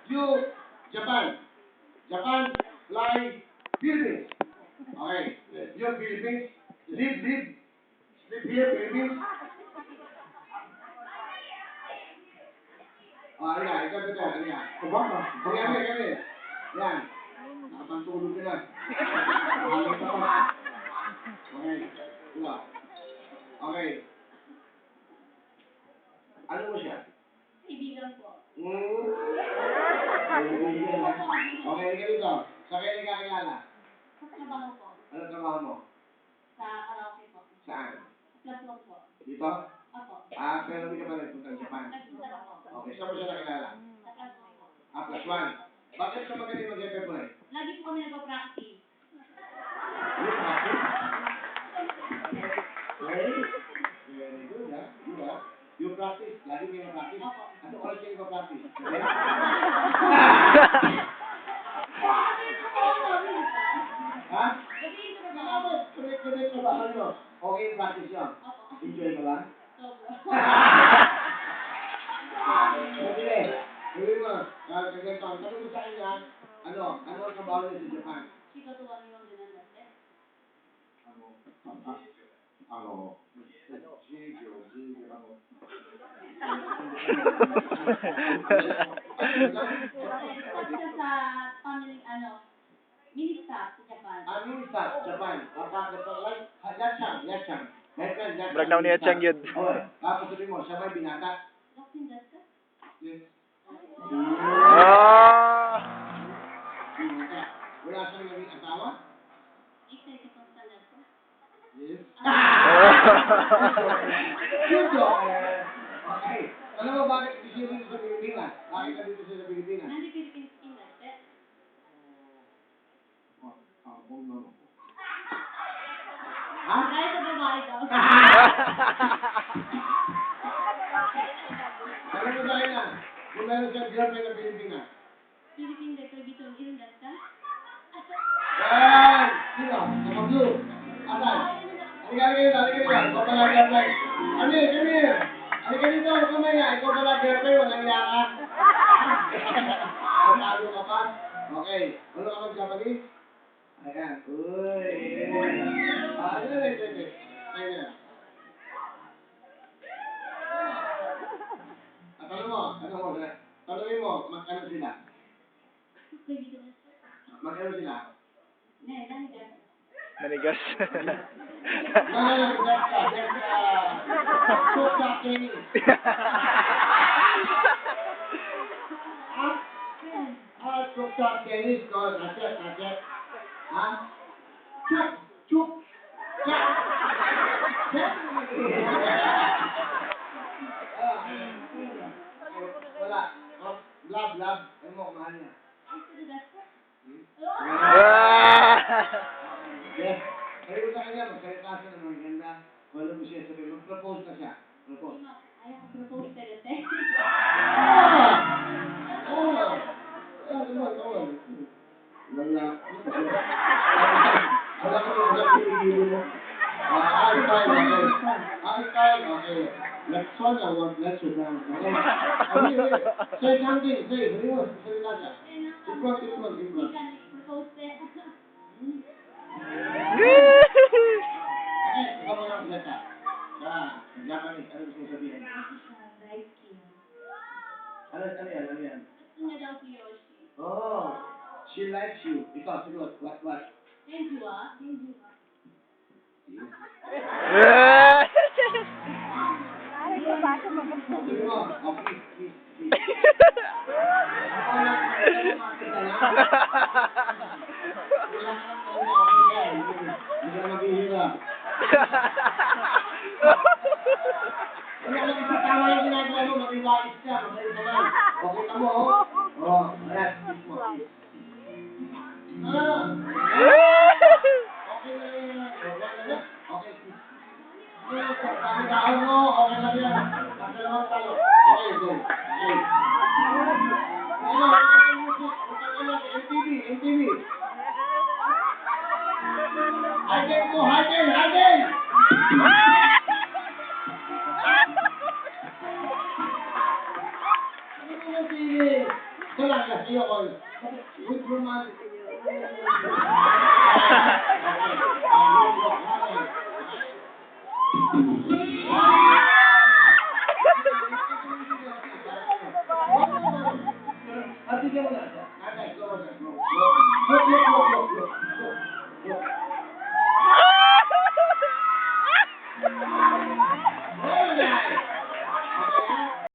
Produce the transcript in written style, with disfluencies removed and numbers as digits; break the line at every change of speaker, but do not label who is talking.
You, Japan. Japan, fly, Philippines. Okay. You, Philippines. Live here, Philippines. Halika, ikaw.
Obama.
Kami. Yan. Nakapantulog ka na. Halika ka pa. Okay. Ikaw. Okay. Ano mo siya?
Kaibigan po.
Okay, ganito. Sa kailan ka kilala?
Sa trabaho po.
Ano trabaho mo?
Sa karaoke po.
Saan?
Plus one po.
Dito?
Opo.
Pero hindi ka pa nagpunta sa Japan.
Nagpunta na po.
Okay, saan mo siya nakilala?
Sa plus one po.
Plus one. Bakit ka magaling mag-FF mo eh?
Lagi po kami nagpa-practice.
Very good, ha? You practice. Lagi kayo mag-practice.
Opo.
Ano oras kayo mag-practice? Ha?
Gabi yung
Salamat. Connect trabaho nyo. Okay yung practice nyo.
Opo.
Enjoy ka ba?
Sobra.
Sige. Sabi mo, ganito. Sabi mo sa kanya, ano ang trabaho niya sa Japan?
Chikatuwa niyo ang dinandate. Kasi sa family, mini-staff sa Japan.
Minister, Japan. Yachang.
Brag na niya siyang yun.
Okay. Tapos sabi mo, siya may binata.
Locked in that ka?
Yes.
Ah!
Binata. Wala siyang naging asawa?
Excited pang standard ka?
Yes. Cute okay. Alam mo bakit siya dito sa Pilipinas? Bakit ka dito sa Pilipinas?
Nandi Philippines industry.
Ha?
Dahil sa babae daw.
Alam mo sa kanya, kung meron siyang girlfriend na Pilipinas.
Philippine Dito irin that ka?
Yan! Sino? Naka blue. Asan? Halika dito. Ikaw pala girlfriend. Come here. Halika dito. Kumaya. Ikaw pala girlfriend. Walang iya ka. Matalo ka pa? Okay. Ano ka mag-Japanese? Ayan. Uy. Sige. Ayan. Tanungin mo, magkano sila?
Kaibigan na siya.
Magkano sila?
Nani ka?
Nanigas.
Chuk tennis, no, not yet. Huh? Chuk. Wala. Love. Ano mo, kumahal niya? Yes. Kaya ko sa kanya, magsalita siya ng mga ganda. Wala mo siya sabi, mag-propose na siya. Propose.
Ayaw ko propose ka dati.
Come on. Wala ko yung mo. Okay. Next one, I want let's down. Okay. Say something. Say, what do you want? Salita siya. In front.
Hindi ka propose eh.
Okay, ikaw mo lang salita. Japanese, ano gusto mo sabihin?
Light skin.
Ano yan?
Gusto niya daw si Yoshi.
Oh, she likes you. Ikaw, siguro, what?
Enjua.
Sabi mo, okay, please. Ako lang, hindi ka maghihira. Wala lang isa tama yung ginagawa mo, mag-iwais ka, mag-iwais. Okay ka mo, oh. Ayan, kiss mo, kiss. Okay na yan. Okay, kiss. Kami dahon mo, okay lang yan. Magdalawang talo. Okay, go. Okay. MTV. High po, high lang, sa'yo ko. Good romantic. At bigyan mo na.